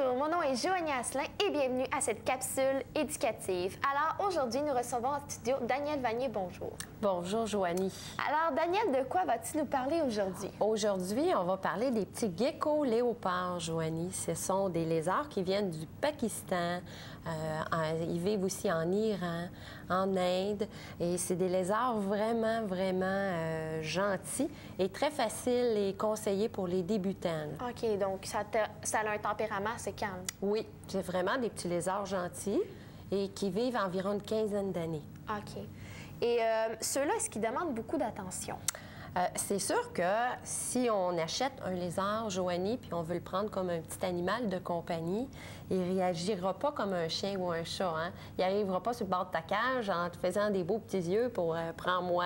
Bonjour, mon nom est Joanie Asselin et bienvenue à cette capsule éducative. Alors aujourd'hui, nous recevons en studio Danielle Vanier. Bonjour. Bonjour Joanie. Alors Danielle, de quoi vas-tu nous parler aujourd'hui? Aujourd'hui, on va parler des petits geckos léopards, Joanie. Ce sont des lézards qui viennent du Pakistan. Ils vivent aussi en Iran, en Inde. Et c'est des lézards vraiment gentils et très faciles et conseillés pour les débutants. OK, donc ça a un tempérament assez calme. Oui, c'est vraiment des petits lézards gentils et qui vivent environ une quinzaine d'années. OK. Et ceux-là, est-ce qu'ils demandent beaucoup d'attention? C'est sûr que si on achète un lézard, Joanie, puis on veut le prendre comme un petit animal de compagnie, il ne réagira pas comme un chien ou un chat. Hein? Il n'arrivera pas sur le bord de ta cage en te faisant des beaux petits yeux pour prends-moi.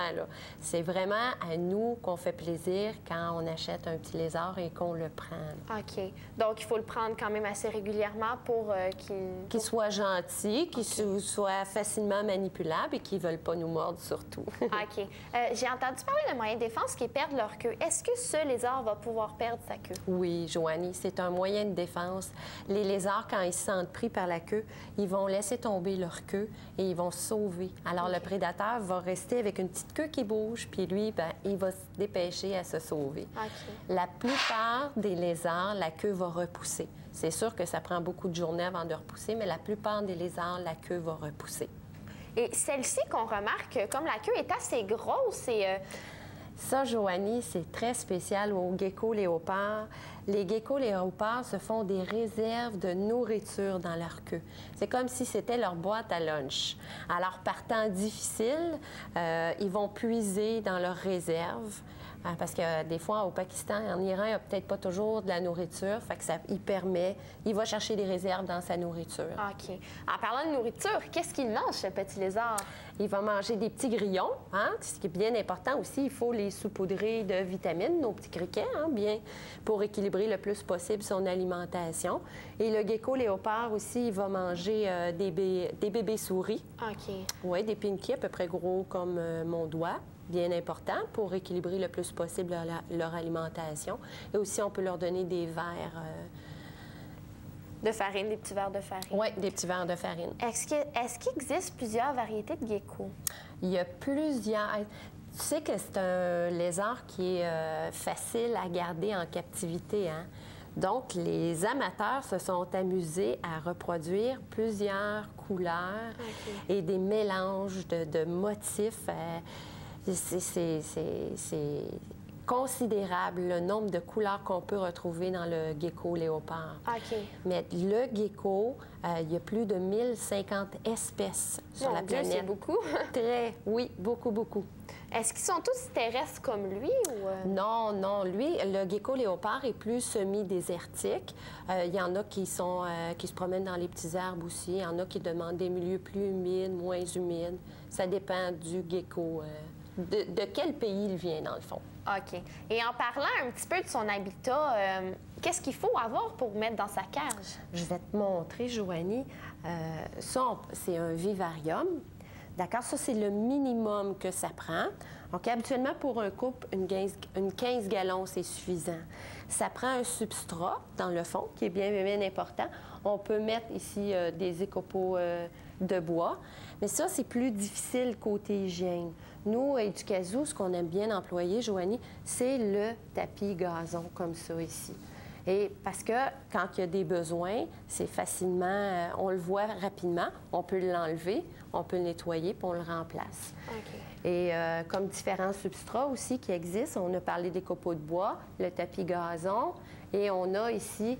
C'est vraiment à nous qu'on fait plaisir quand on achète un petit lézard et qu'on le prend. OK. Donc, il faut le prendre quand même assez régulièrement pour qu'il soit gentil, qu'il soit facilement manipulable et qu'il ne veulent pas nous mordre surtout. OK. J'ai entendu parler d'un moyen de défense qui est perdre leur queue. Est-ce que ce lézard va pouvoir perdre sa queue? Oui, Joanie, c'est un moyen de défense. Les lézards, quand ils se sentent pris par la queue, ils vont laisser tomber leur queue et ils vont se sauver. Alors, le prédateur va rester avec une petite queue qui bouge, puis lui, il va se dépêcher à se sauver. La plupart des lézards, la queue va repousser. C'est sûr que ça prend beaucoup de journées avant de repousser, mais la plupart des lézards, la queue va repousser. Et celle-ci qu'on remarque, comme la queue est assez grosse et... Ça, Joanie, c'est très spécial aux geckos léopards. Les geckos léopards se font des réserves de nourriture dans leur queue. C'est comme si c'était leur boîte à lunch. Alors, par temps difficile, ils vont puiser dans leurs réserves. Parce que des fois, au Pakistan et en Iran, il n'y a peut-être pas toujours de la nourriture. Fait que ça il permet... Il va chercher des réserves dans sa nourriture. OK. En parlant de nourriture, qu'est-ce qu'il mange, ce petit lézard? Il va manger des petits grillons, hein, ce qui est bien important aussi. Il faut les saupoudrer de vitamines, nos petits criquets, hein, bien, pour équilibrer le plus possible son alimentation. Et le gecko léopard aussi, il va manger des bébés souris. OK. Oui, des pinkies à peu près gros comme mon doigt. Bien important pour équilibrer le plus possible leur alimentation. Et aussi, on peut leur donner des verres... De farine, des petits verres de farine. Oui, des petits verres de farine. Est-ce qu'il existe plusieurs variétés de geckos? Il y a plusieurs... Tu sais que c'est un lézard qui est facile à garder en captivité, hein? Donc, les amateurs se sont amusés à reproduire plusieurs couleurs et des mélanges de motifs. C'est considérable le nombre de couleurs qu'on peut retrouver dans le gecko léopard. OK. Mais le gecko, il y a plus de 1050 espèces sur la planète. C'est beaucoup. Oui, beaucoup. Est-ce qu'ils sont tous terrestres comme lui ou... Non. Lui, le gecko léopard est plus semi-désertique. Il y en a qui se promènent dans les petits arbres aussi. Il y en a qui demandent des milieux plus humides, moins humides. Ça dépend du gecko. De quel pays il vient, dans le fond. OK. Et en parlant un petit peu de son habitat, qu'est-ce qu'il faut avoir pour mettre dans sa cage? Je vais te montrer, Joanie. Ça, c'est un vivarium. D'accord? Ça, c'est le minimum que ça prend. Donc, habituellement, pour un couple, une 15 gallons, c'est suffisant. Ça prend un substrat, dans le fond, qui est bien important. On peut mettre ici des écopots de bois. Mais ça, c'est plus difficile côté hygiène. Nous, à Éducazoo, ce qu'on aime bien employer, Joanie, c'est le tapis gazon, comme ça ici. Et parce que quand il y a des besoins, c'est facilement, on le voit rapidement, on peut l'enlever, on peut le nettoyer, puis on le remplace. OK. Et comme différents substrats aussi qui existent, on a parlé des copeaux de bois, le tapis gazon, et on a ici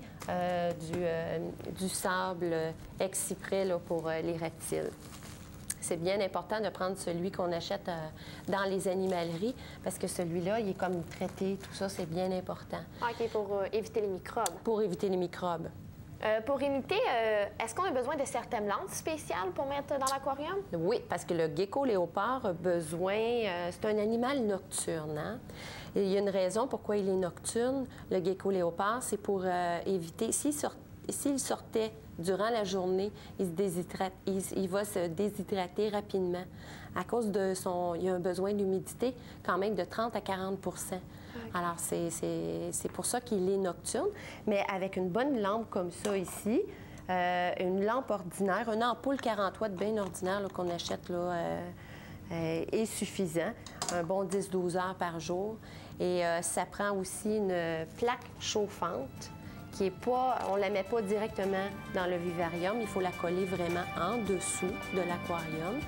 du sable ex-cyprès pour les reptiles. C'est bien important de prendre celui qu'on achète dans les animaleries parce que celui-là, il est comme traité, tout ça, c'est bien important. OK, pour éviter les microbes. Pour éviter les microbes. Pour imiter, est-ce qu'on a besoin de certaines lampes spéciales pour mettre dans l'aquarium? Oui, parce que le gecko léopard a besoin... c'est un animal nocturne, hein? Et il y a une raison pourquoi il est nocturne, le gecko léopard, c'est pour éviter... S'il sortait durant la journée, il va se déshydrater rapidement à cause de il y a un besoin d'humidité quand même de 30 à 40 OK. Alors, c'est pour ça qu'il est nocturne. Mais avec une bonne lampe comme ça ici, une lampe ordinaire, une ampoule 40 watts bien ordinaire qu'on achète là, est suffisant. Un bon 10-12 heures par jour. Et ça prend aussi une plaque chauffante qui est pas, on la met pas directement dans le vivarium. Il faut la coller vraiment en dessous de l'aquarium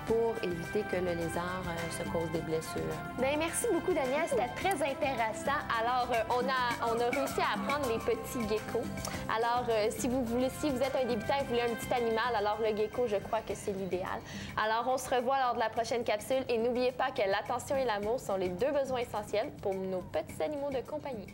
pour éviter que le lézard se cause des blessures. Bien, merci beaucoup, Daniel. C'était très intéressant. Alors, on a réussi à apprendre les petits geckos. Alors, si vous êtes un débutant et vous voulez un petit animal, alors le gecko, je crois que c'est l'idéal. Alors, on se revoit lors de la prochaine capsule. Et n'oubliez pas que l'attention et l'amour sont les deux besoins essentiels pour nos petits animaux de compagnie.